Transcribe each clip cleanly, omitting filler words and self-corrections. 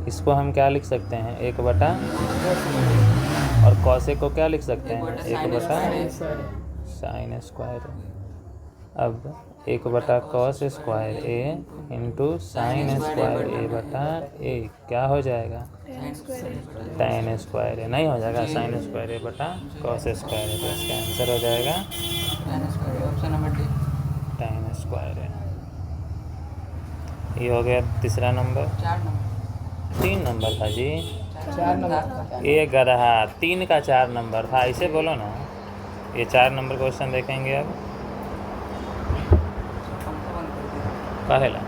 इसको हम क्या लिख सकते हैं, 1/, और कॉसेक को क्या लिख सकते हैं, 1/sin²। अब 1/cos² a इंटू sin²a/a क्या हो जाएगा, tan²a। नहीं हो जाएगा, sin²a/cos²a, तो इसका आंसर हो जाएगा tan²a। ये हो गया तीसरा नंबर। 3 नंबर था जी, 4 नंबर। ये गधा 3 का 4 नंबर था, इसे बोलो ना। ये 4 नंबर क्वेश्चन देखेंगे अब। पहला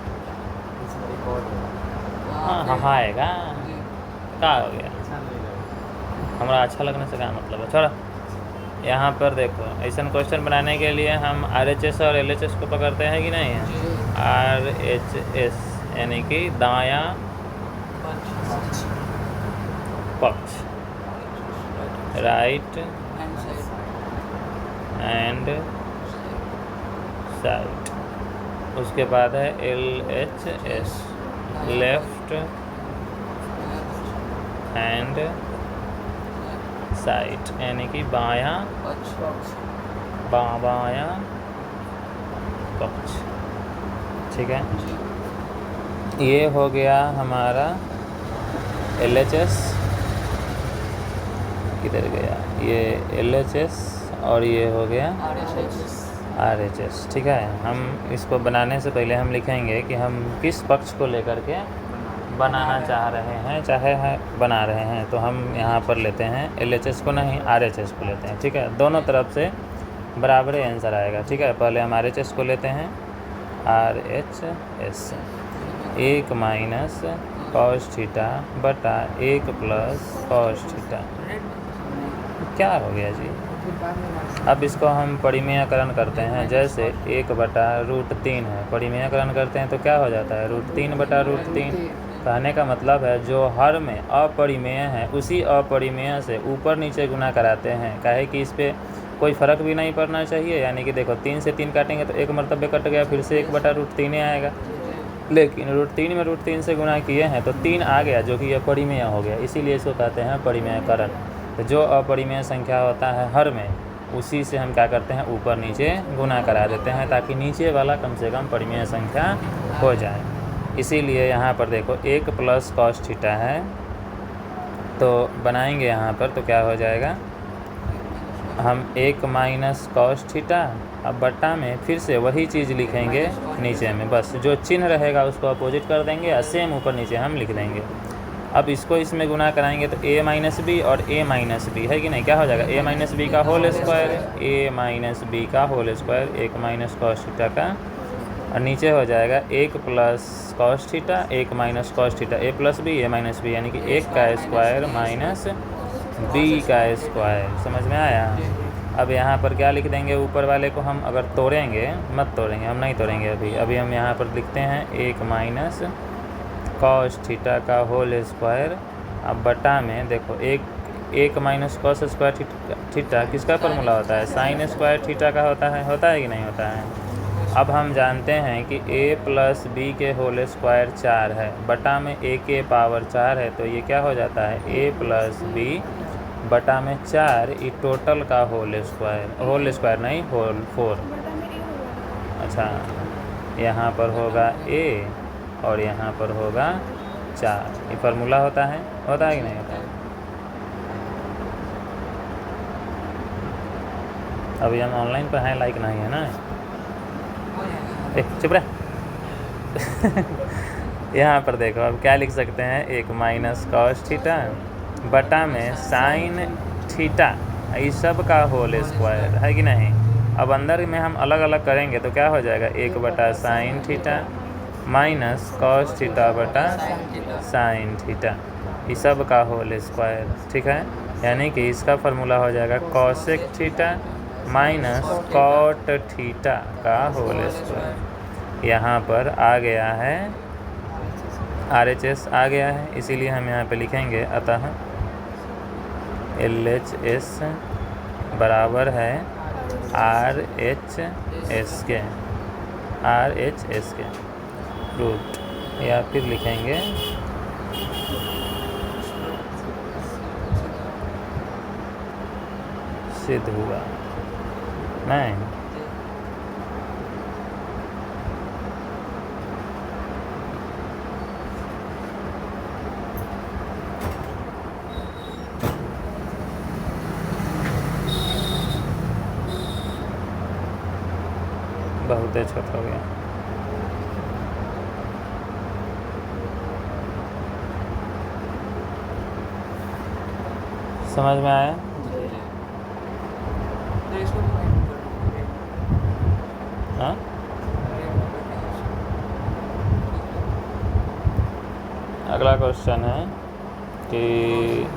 हाँ आएगा, क्या हो गया, हमारा अच्छा लगने से क्या मतलब है, छोड़ा। यहाँ पर देखो, ऐसा क्वेश्चन बनाने के लिए हम RHS और LHS को पकड़ते हैं कि नहीं है। RHS यानी कि दायां पक्ष, राइट एंड साइड। उसके बाद है LHS, लेफ्ट हैंड साइड यानी कि बायां पक्ष। ठीक है, ये हो गया हमारा LHS, किधर गया ये LHS, और ये हो गया RHS। ठीक है, हम इसको बनाने से पहले हम लिखेंगे कि हम किस पक्ष को लेकर के बनाना चाह रहे हैं, बना रहे हैं। तो हम यहाँ पर लेते हैं LHS को, नहीं RHS को लेते हैं। ठीक है, दोनों तरफ से बराबर आंसर आएगा। ठीक है, पहले हम RHS को लेते हैं, RHS 1 माइनस cos थीटा बटा 1 प्लस cos थीटा। क्या हो गया जी, अब इसको हम परिमेयकरण करते हैं। जैसे 1/√3 है, परिमेयकरण करते हैं तो क्या हो जाता है, √3/√3। कहने का मतलब है जो हर में अपरिमेय है उसी अपरिमेय से ऊपर नीचे गुना कराते हैं, काहे कि इस पर कोई फ़र्क भी नहीं पड़ना चाहिए। यानी कि देखो 3 से 3 काटेंगे तो एक मरतबे कट गया, फिर से 1/√3 आएगा। लेकिन √3 में √3 से गुना किए हैं तो 3 आ गया, जो कि अपरिमेय हो गया, इसीलिए इसको कहते हैं परिमेयकरण। तो जो अपरिमेय संख्या होता है हर में, उसी से हम क्या करते हैं, ऊपर नीचे गुना करा देते हैं, ताकि नीचे वाला कम से कम परिमेय संख्या हो जाए। इसीलिए यहाँ पर देखो 1 प्लस cos थीटा है, तो बनाएंगे यहाँ पर तो क्या हो जाएगा, हम 1 माइनस cos थीटा, अब बट्टा में फिर से वही चीज़ लिखेंगे नीचे में, बस जो चिन्ह रहेगा उसको अपोजिट कर देंगे और सेम ऊपर नीचे हम लिख देंगे। अब इसको इसमें गुना कराएंगे तो a माइनस बी और a माइनस बी है कि नहीं, क्या हो जाएगा, a माइनस बी का whole square, a minus b का whole square, 1 minus cos theta का, और नीचे हो जाएगा 1 plus cos theta, 1 minus cos theta, a plus b a minus b, यानी कि 1 का स्क्वायर माइनस b का स्क्वायर। समझ में आया। अब यहाँ पर क्या लिख देंगे, ऊपर वाले को हम अगर तोड़ेंगे, मत तोड़ेंगे, हम नहीं तोड़ेंगे अभी हम यहाँ पर लिखते हैं 1 माइनस cos थीटा का होल स्क्वायर। अब बटा में देखो 1 माइनस cos स्क्वायर थीटा किसका फॉर्मूला होता है, sin² थीटा का होता है कि नहीं होता है। अब हम जानते हैं कि a प्लस बी के होल स्क्वायर 4 है, बटा में a के पावर 4 है, तो ये क्या हो जाता है, a प्लस बी बटा में 4, ये टोटल का होल स्क्वायर नहीं, होल 4। अच्छा, यहाँ पर होगा a और यहाँ पर होगा 4, ये फार्मूला होता है कि नहीं होता है। अभी हम ऑनलाइन पर हैं, लाइक नहीं है ना, चुप रह। यहाँ पर देखो अब क्या लिख सकते हैं, 1 माइनस cos थीटा बटा में sin थीटा, इस सब का होल स्क्वायर है कि नहीं। अब अंदर में हम अलग अलग करेंगे तो क्या हो जाएगा, 1/sin theta minus cos theta बटा sin थीटा, इस सब का होल स्क्वायर। ठीक है, यानी कि इसका फार्मूला हो जाएगा cosec theta minus cot theta का होल स्क्वायर। यहाँ पर आ गया है RHS आ गया है, इसीलिए हम यहाँ पे लिखेंगे, अतः LHS बराबर है RHS के रूट, या फिर लिखेंगे सिद्ध हुआ नहीं। बहुत छोटा हो गया। समझ में आया? हाँ, अगला क्वेश्चन है कि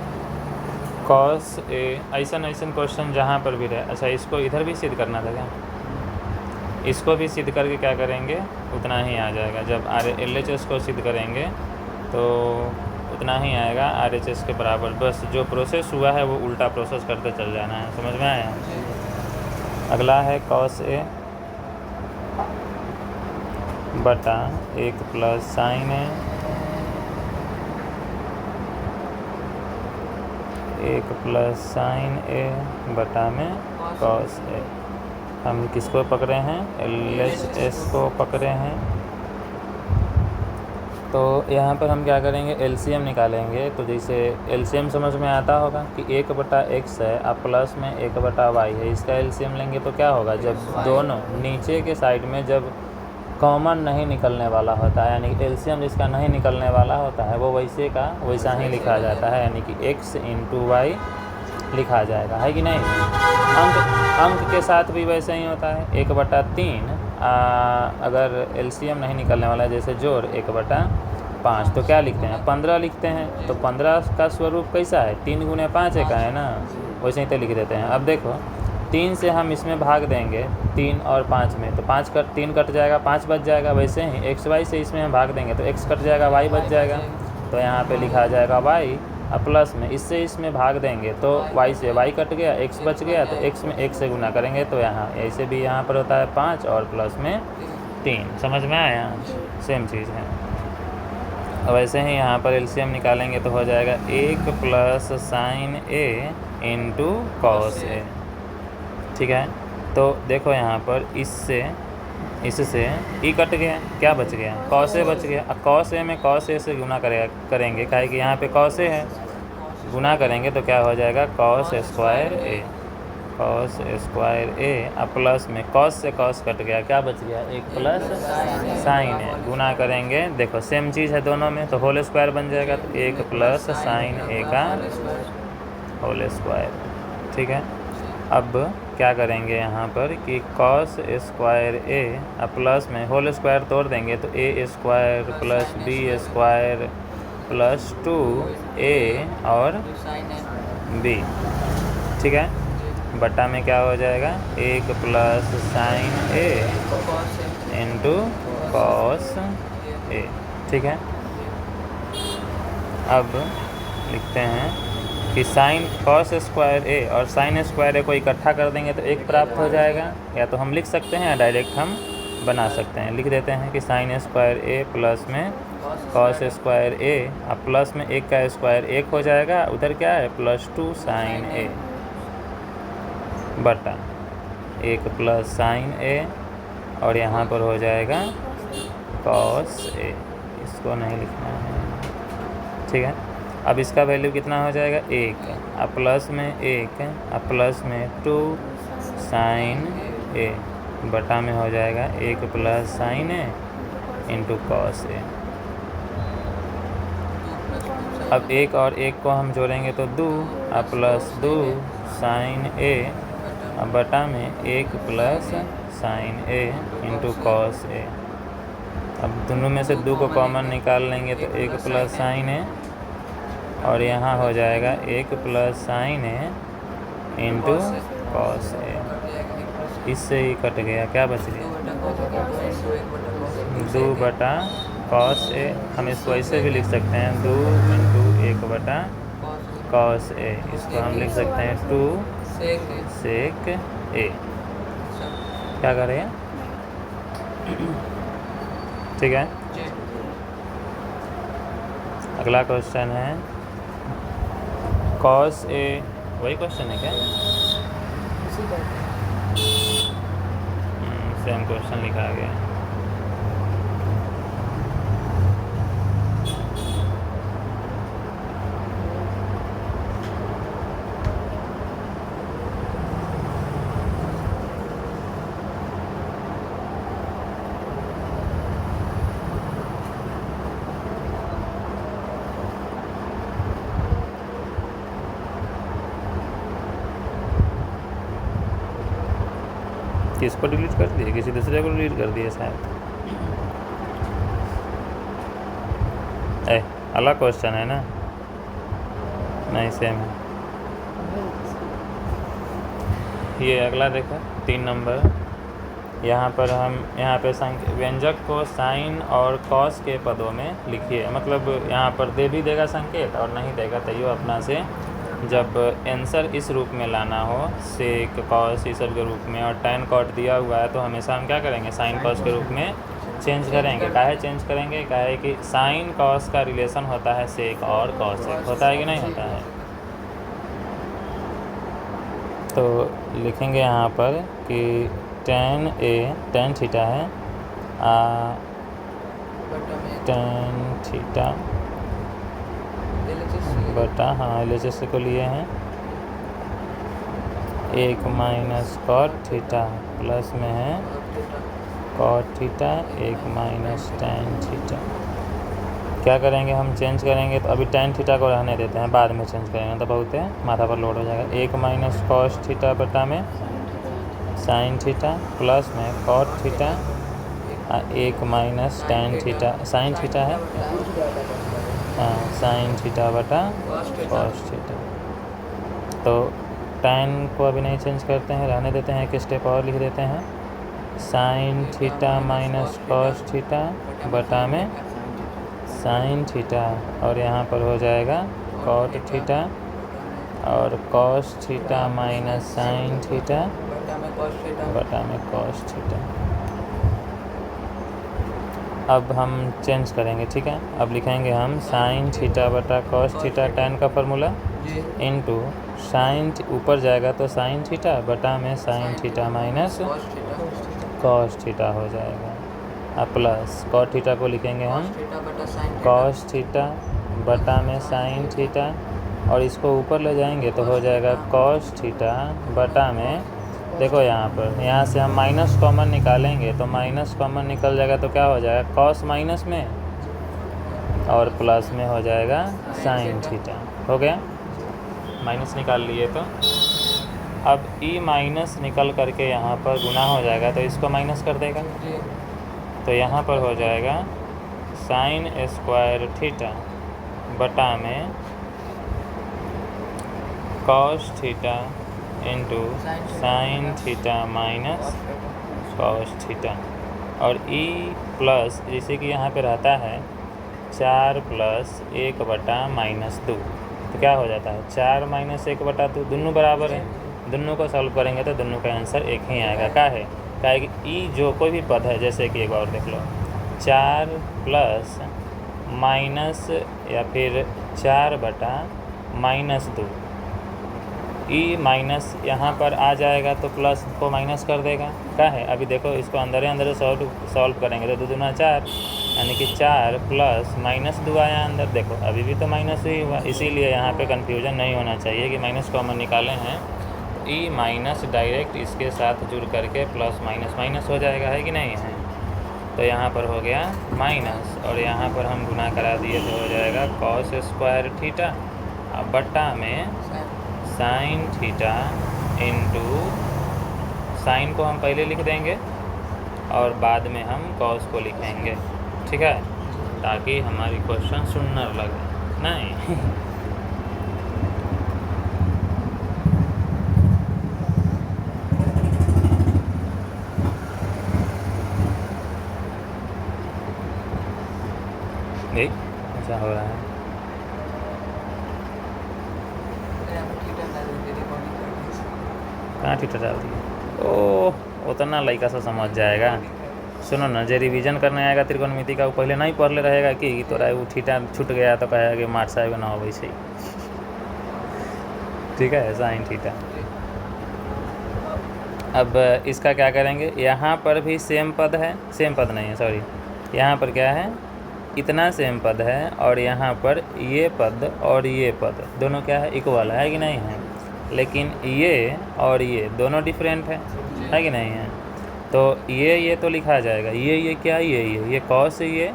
कॉस ए, ऐसा क्वेश्चन जहाँ पर भी रहे। अच्छा, इसको इधर भी सिद्ध करना था क्या? इसको भी सिद्ध करके क्या करेंगे, उतना ही आ जाएगा। जब LHS को सिद्ध करेंगे तो उतना ही आएगा RHS के बराबर। बस जो प्रोसेस हुआ है वो उल्टा प्रोसेस करते चल जाना है। समझ में आया? अगला है कॉस ए बटा 1 प्लस साइन ए, 1 प्लस साइन ए बटा में कॉस ए। हम किसको पकड़े हैं? LHS को पकड़े हैं। तो यहाँ पर हम क्या करेंगे, LCM निकालेंगे। तो जैसे LCM समझ में आता होगा कि 1 बटा x है, अब प्लस में 1 बटा y है। इसका LCM लेंगे तो क्या होगा, जब दोनों नीचे के साइड में जब कॉमन नहीं निकलने वाला होता है, यानी कि LCM जिसका नहीं निकलने वाला होता है वो वैसे का वैसा ही लिखा जाता है, यानी कि x इंटू y लिखा जाएगा, है कि नहीं? अंक के साथ भी वैसे ही होता है। 1 बटा 3 अगर LCM नहीं निकलने वाला है, जैसे जोड़ 1 बटा 5, तो क्या लिखते हैं? 15 लिखते हैं। तो 15 का स्वरूप कैसा है? 3 गुने 5 का है ना, वैसे ही तो लिख देते हैं। अब देखो 3 से हम इसमें भाग देंगे 3 और 5 में, तो 3 कट जाएगा, 5 बच जाएगा। वैसे ही XY से इसमें हम भाग देंगे तो x कट जाएगा, y बच जाएगा। तो यहाँ पे लिखा जाएगा y, अब प्लस में इससे इसमें भाग देंगे तो y से y कट गया, x बच गया, तो x में 1 से गुना करेंगे तो यहाँ ऐसे भी यहाँ पर होता है 5 और प्लस में 3। समझ में आया? सेम चीज़ है। अब ऐसे ही यहाँ पर LCM निकालेंगे तो हो जाएगा 1 plus sign A into cos A. ठीक है, तो देखो यहाँ पर इससे ई कट गया, क्या बच गया? कॉस ए बच गया। अब कॉस ए में कॉस ए से गुना करेंगे, काहे कि यहाँ पे कॉस ए है, गुना करेंगे तो क्या हो जाएगा? कॉस स्क्वायर ए, कॉस स्क्वायर ए। अब प्लस में कॉस से कॉस कट गया, क्या बच गया? 1 प्लस साइन ए। गुना करेंगे, देखो सेम चीज़ है दोनों में, तो होल स्क्वायर बन जाएगा। तो 1 प्लस साइन ए का होल स्क्वायर। ठीक है, अब क्या करेंगे यहाँ पर कि कॉस स्क्वायर ए, अब प्लस में होल स्क्वायर तोड़ देंगे तो a square plus b square plus 2a और b। ठीक है, बटा में क्या हो जाएगा? 1 plus sign A into cos A. ठीक है, अब लिखते हैं कि साइन कॉस स्क्वायर ए और साइन स्क्वायर ए को इकट्ठा कर देंगे तो 1 प्राप्त हो जाएगा। या तो हम लिख सकते हैं या डायरेक्ट हम बना सकते हैं। लिख देते हैं कि साइन स्क्वायर ए प्लस में कॉस स्क्वायर ए, अब प्लस में 1 का स्क्वायर 1 हो जाएगा, उधर क्या है? प्लस 2 साइन ए बटा 1 प्लस साइन ए, और यहाँ पर हो जाएगा कॉस ए। इसको नहीं लिखना है। ठीक है, अब इसका वैल्यू कितना हो जाएगा? 1, अब प्लस में 1, अब प्लस में 2 साइन ए, बटा में हो जाएगा 1 plus sign A into cos A. अब 1 और 1 को हम जोड़ेंगे तो 2, अब प्लस 2 साइन ए, अब बटा में 1 plus sign A into cos A. अब दोनों में से 2 को कॉमन निकाल लेंगे तो 1 प्लस साइन ए, और यहाँ हो जाएगा 1 plus sign A into cos A. इससे ही कट गया, क्या बच गया? 2 बटा कॉस ए। हम इसको ऐसे भी लिख सकते हैं 2 इंटू 1 बटा कॉस ए। इसको हम लिख सकते हैं 2 सेक ए। क्या करें? ठीक है, अगला क्वेश्चन है कॉस ए। वही क्वेश्चन है क्या? सेम क्वेश्चन लिखा गया है। किसको डिलीट कर दिए? किसी दूसरे को डिलीट कर दिए शायद। अलग क्वेश्चन है ना? नहीं, सेम है। ये अगला देखो 3 नंबर। यहाँ पर व्यंजक को साइन और कॉस के पदों में लिखिए। मतलब यहाँ पर दे भी देगा संकेत और नहीं देगा तो यो अपना से जब आंसर इस रूप में लाना हो, सेक कॉस इस सब के रूप में, और tan कॉट दिया हुआ है तो हमेशा हम क्या करेंगे? साइन कॉस के रूप में चेंज करेंगे। काहे चेंज करेंगे? काहे कि साइन कॉस का रिलेशन होता है सेक और कॉस सेक, होता है कि नहीं होता है? तो लिखेंगे यहाँ पर कि tan थीटा है tan थीटा बटा, हाँ LHS को लिए हैं 1 माइनस कॉट थीटा प्लस में है cot theta 1 minus tan theta. क्या करेंगे? हम चेंज करेंगे तो अभी tan थीटा को रहने देते हैं, बाद में चेंज करेंगे तो बहुत है माथा पर लोड हो जाएगा। 1 माइनस कॉस थीटा बटा में साइन थीटा प्लस में cot theta 1 minus tan theta, sine theta है, हाँ साइन थीटा बटा कॉस थीटा। तो tan को अभी नहीं चेंज करते हैं, रहने देते हैं। एक स्टेप और लिख देते हैं sign theta minus cos theta बटा में साइन थीटा, और यहाँ पर हो जाएगा कॉट थीटा और cos theta minus sign theta बटा में कॉस थीटा। अब हम चेंज करेंगे, ठीक है? अब लिखेंगे हम साइन थीटा बटा कॉस थीटा tan का फार्मूला इनटू साइन, ऊपर जाएगा तो साइन थीटा बटा में sine theta minus cos theta हो जाएगा। अब प्लस कॉट थीटा को लिखेंगे हम कॉस थीटा बटा में साइन थीटा, और इसको ऊपर ले जाएंगे तो हो जाएगा कॉस थीटा बटा में, देखो यहाँ से हम माइनस कॉमन निकालेंगे तो माइनस कॉमन निकल जाएगा तो क्या हो जाएगा? कॉस माइनस में और प्लस में हो जाएगा साइन थीटा। हो गया? माइनस निकाल लिए तो अब ई माइनस निकल करके यहाँ पर गुना हो जाएगा तो इसको माइनस कर देगा, तो यहाँ पर हो जाएगा साइन स्क्वायर थीटा बटा में cos theta into sine theta minus cos theta, और ई प्लस जैसे कि यहाँ पे रहता है 4 प्लस 1 बटा माइनस 2, तो क्या हो जाता है 4 माइनस 1 बटा 2, दोनों बराबर है। दोनों को सॉल्व करेंगे तो दोनों का आंसर एक ही आएगा। क्या है? क्या है कि ई जो कोई भी पद है, जैसे कि एक बार देख लो 4 प्लस माइनस या फिर 4 बटा माइनस 2, ई माइनस यहाँ पर आ जाएगा तो प्लस को माइनस कर देगा। क्या है? अभी देखो इसको अंदर सॉल्व करेंगे तो 2 दूना 4, यानी कि 4 प्लस माइनस 2 आया अंदर। देखो अभी भी तो माइनस ही हुआ, इसीलिए यहाँ पे कन्फ्यूजन नहीं होना चाहिए कि माइनस कॉमन निकाले हैं। ई माइनस डायरेक्ट इसके साथ जुड़ करके प्लस माइनस माइनस हो जाएगा, है कि नहीं है? तो यहाँ पर हो गया माइनस, और यहाँ पर हम गुना करा दिए तो हो जाएगा कॉस स्क्वायर थीटा बट्टा में साइन थीटा इंटू, साइन को हम पहले लिख देंगे और बाद में हम कॉस को लिखेंगे, ठीक है? ताकि हमारी क्वेश्चन सुनने लगे नहीं। देख ऐसा हो रहा है। कहाँ थीटा डाल दिया? ओह, उतना लड़का सा समझ जाएगा। सुनो ना, जो रिवीजन करने आएगा त्रिकोणमिति का, वो पहले नहीं पढ़ ले रहेगा कि तोरा वो थीटा छूट गया तो कहेगा कि मार्क्स आएगा ना हो वैसे ही। ठीक है, साइन थीटा अब इसका क्या करेंगे, यहाँ पर भी सेम पद है, सेम पद नहीं है सॉरी, यहाँ पर क्या है, इतना सेम पद है, और यहाँ पर ये पद और ये पद दोनों क्या है, इक्वल है कि नहीं है। लेकिन ये और ये दोनों डिफरेंट है कि नहीं है। तो ये तो लिखा जाएगा, ये क्या, ये कॉस ये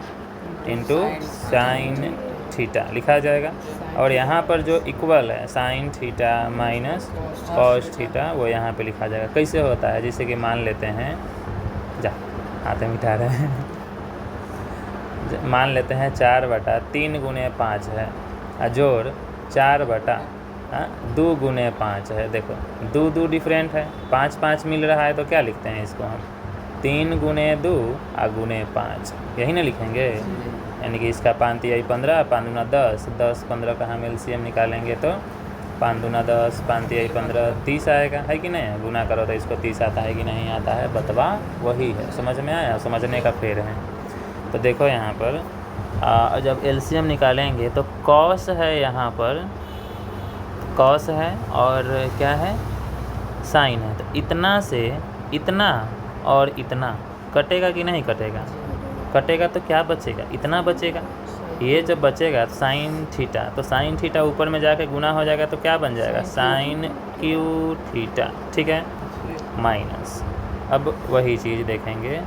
इंटू साइन थीटा लिखा जाएगा। और यहाँ पर जो इक्वल है sign theta minus cos theta वो यहाँ पे लिखा जाएगा। कैसे होता है, जैसे कि मान लेते हैं, हाथ मिटा रहे हैं मान लेते हैं 4/3 × 5 है, जोड़ 4/2 × 5 है। देखो 2 डिफरेंट है, 5 मिल रहा है, तो क्या लिखते हैं इसको हम 3 × 2 × 5 यही ना लिखेंगे। यानी कि इसका 5 × 15, 5 × 10, 10 15 का हम एलसीएम निकालेंगे तो 5 × 10, 5 × 15 30 आएगा, है कि नहीं। गुना करो तो इसको 30 आता है कि नहीं आता है, बतवा वही है। समझ में आया, समझने का फेर है। तो देखो यहाँ पर जब एलसीएम निकालेंगे तो कॉस है, यहाँ पर कॉस है और क्या है, साइन है। तो इतना से इतना और इतना कटेगा कि नहीं कटेगा, कटेगा तो क्या बचेगा, इतना बचेगा। ये जब बचेगा तो साइन थीटा, तो साइन थीटा ऊपर में जाके गुना हो जाएगा, तो क्या बन जाएगा, साइन क्यू थीटा, ठीक है, माइनस। अब वही चीज़ देखेंगे,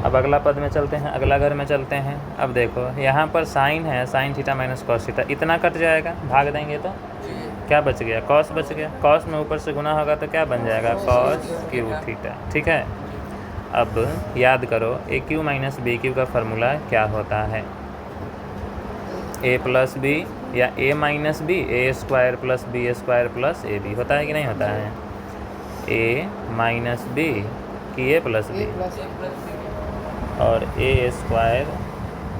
अब अगला पद में चलते हैं, अगला घर में चलते हैं। अब देखो यहाँ पर साइन है, sign theta minus cos theta, इतना कट जाएगा, भाग देंगे तो क्या बच गया, कॉस बच गया। कॉस में ऊपर से गुना होगा तो क्या बन जाएगा, कॉस क्यू थीटा, ठीक है। अब याद करो a cube minus b cube का फार्मूला क्या होता है, ए प्लस बी या a minus b, a square plus b square plus a b होता है कि नहीं होता है। ए माइनस बी कि ए प्लस बी, और a square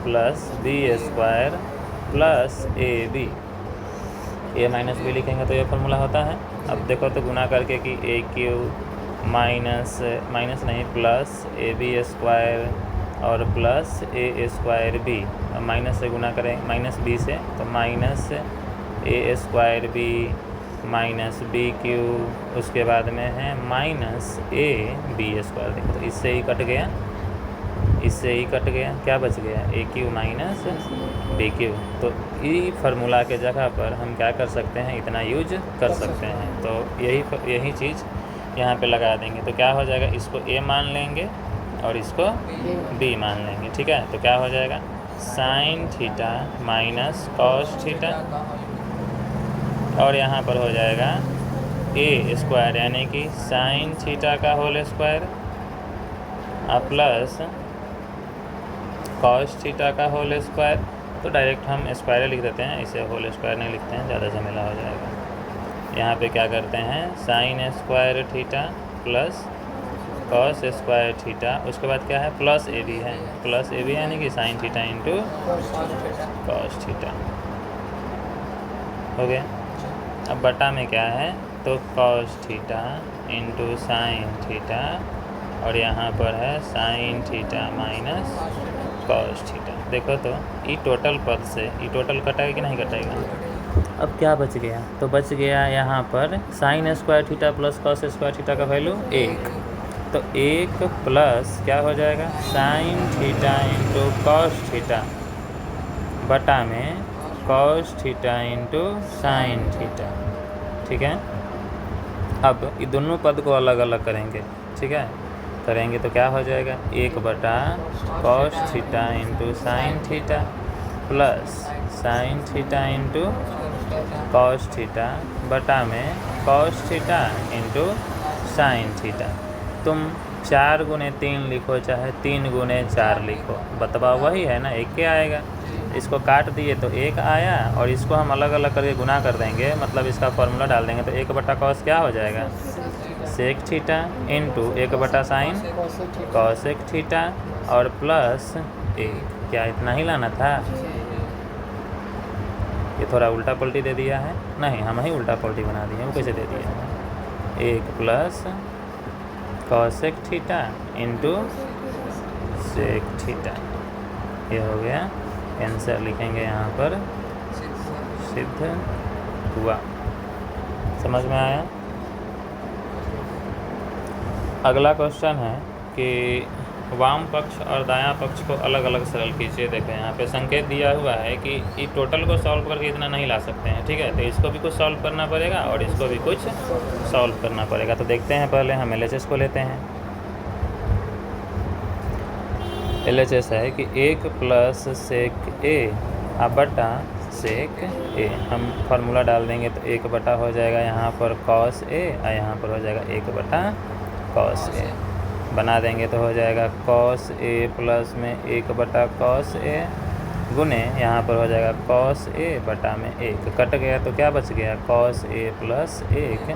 plus b square plus a b, a minus b लिखेंगे तो ये फार्मूला होता है। अब देखो तो गुना करके कि ए क्यू माइनस नहीं प्लस ए बी स्क्वायर और plus a square b, minus से गुना करें माइनस बी से, तो minus a square b minus b cube, उसके बाद में है माइनस ए बी स्क्वायर। देखो तो इससे ही कट गया, इससे ही कट गया, क्या बच गया, ए क्यू माइनस बी क्यू। तो ई फार्मूला के जगह पर हम क्या कर सकते हैं, इतना यूज कर सकते हैं। तो यही चीज़ यहाँ पे लगा देंगे, तो क्या हो जाएगा, इसको ए मान लेंगे और इसको बी मान लेंगे, ठीक है। तो क्या हो जाएगा, sine theta minus cos theta, और यहाँ पर हो जाएगा ए स्क्वायर यानी कि साइन थीटा का whole square plus cos theta का होल स्क्वायर। तो डायरेक्ट हम स्क्वायर लिख देते हैं, इसे होल स्क्वायर नहीं लिखते हैं, ज़्यादा झमेला हो जाएगा। यहाँ पे क्या करते हैं, sine square theta plus cos square theta, उसके बाद क्या है, प्लस ए बी है, प्लस ए बी यानी कि sine theta into cos theta हो गया। अब बटा में क्या है, तो cos theta into sine theta, और यहाँ पर है sign theta minus cos theta. देखो तो ई टोटल पद से ई टोटल कटेगा कि नहीं कटेगा। अब क्या बच गया, तो बच गया यहाँ पर sine square theta plus cos square theta का वैल्यू 1, तो 1 प्लस क्या हो जाएगा, sine theta into cos theta बटा में cos theta into sine theta, ठीक है। अब ये दोनों पद को अलग अलग करेंगे, ठीक है, करेंगे तो क्या हो जाएगा, 1 बटा cos theta into sine theta plus sine theta into cos theta बटा में cos theta into sine theta. तुम 4 × 3 लिखो चाहे 3 × 4 लिखो, बतवा वही है ना, एक के आएगा। इसको काट दिए तो 1 आया, और इसको हम अलग अलग करके गुना कर देंगे, मतलब इसका फॉर्मूला डाल देंगे, तो 1 बटा कॉस क्या हो जाएगा, सेक थीटा इंटू 1 बटा साइन कॉसेक थीटा और प्लस 1। क्या इतना ही लाना था, ये थोड़ा उल्टा पलटी दे दिया है, नहीं हम ही उल्टा पलटी बना दिए, वो कैसे दे दिया है, 1 plus cosec theta into sec theta. ये हो गया आंसर, लिखेंगे यहाँ पर सिद्ध हुआ। समझ में आया? अगला क्वेश्चन है कि वाम पक्ष और दायां पक्ष को अलग अलग सरल कीजिए। देखो यहाँ पे संकेत दिया हुआ है कि ये टोटल को सॉल्व करके इतना नहीं ला सकते हैं, ठीक है, तो इसको भी कुछ सॉल्व करना पड़ेगा और इसको भी कुछ सॉल्व करना पड़ेगा। तो देखते हैं, पहले हम LHS को लेते हैं। LHS है कि 1 प्लस सेक ए बटा सेक ए। हम फार्मूला डाल देंगे तो 1 बटा हो जाएगा यहाँ पर कॉस ए और यहाँ पर हो जाएगा 1 बटा कॉस ए। बना देंगे तो हो जाएगा कॉस ए प्लस में 1 बटा कॉस ए गुने यहाँ पर हो जाएगा कॉस ए बटा में 1। कट गया तो क्या बच गया, कॉस ए प्लस 1।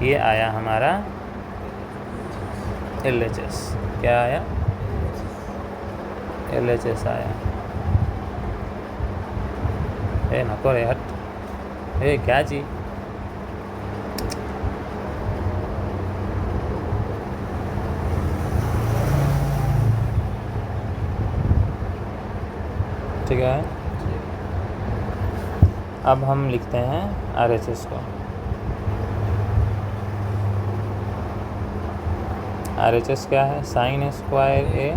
ये आया हमारा LHS। क्या आया? LHS आया। ए नको रे हट, ए क्या जी, ठीक है। अब हम लिखते हैं RHS को। RHS क्या है, साइन स्क्वायर ए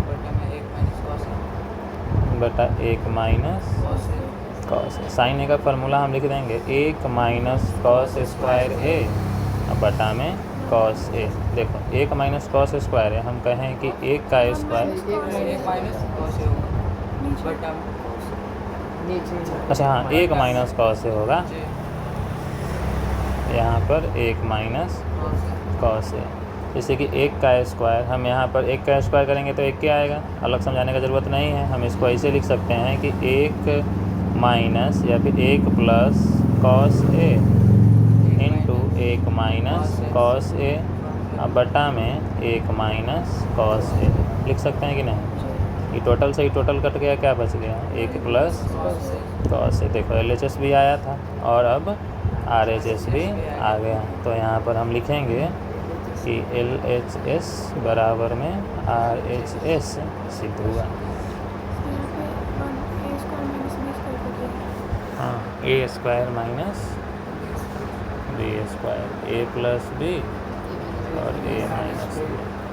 बटा 1 माइनस कॉस। साइन ए का फार्मूला हम लिख देंगे 1 माइनस कॉस स्क्वायर ए बटा में कॉस ए। देखो 1 माइनस कॉस स्क्वायर है, हम कहें कि 1 का स्क्वायर, अच्छा हाँ 1 माइनस कॉस ए होगा यहाँ पर, 1 माइनस कॉस ए। जैसे कि 1 का स्क्वायर, हम यहाँ पर 1 का स्क्वायर करेंगे तो 1 क्या आएगा, अलग समझाने का ज़रूरत नहीं है। हम इसको ऐसे लिख सकते हैं कि 1 माइनस या फिर 1 plus cos A into 1 minus cos A बटा में 1 माइनस कॉस ए लिख सकते हैं कि नहीं। ये टोटल से ही टोटल कट गया, क्या बच गया, 1 प्लस कॉस ए। देखो LHS भी आया था और अब RHS भी आ गया। तो यहाँ पर हम लिखेंगे कि LHS बराबर में RHS सिद्ध हुआ। हाँ A square minus B square, A plus B और A माइनस B।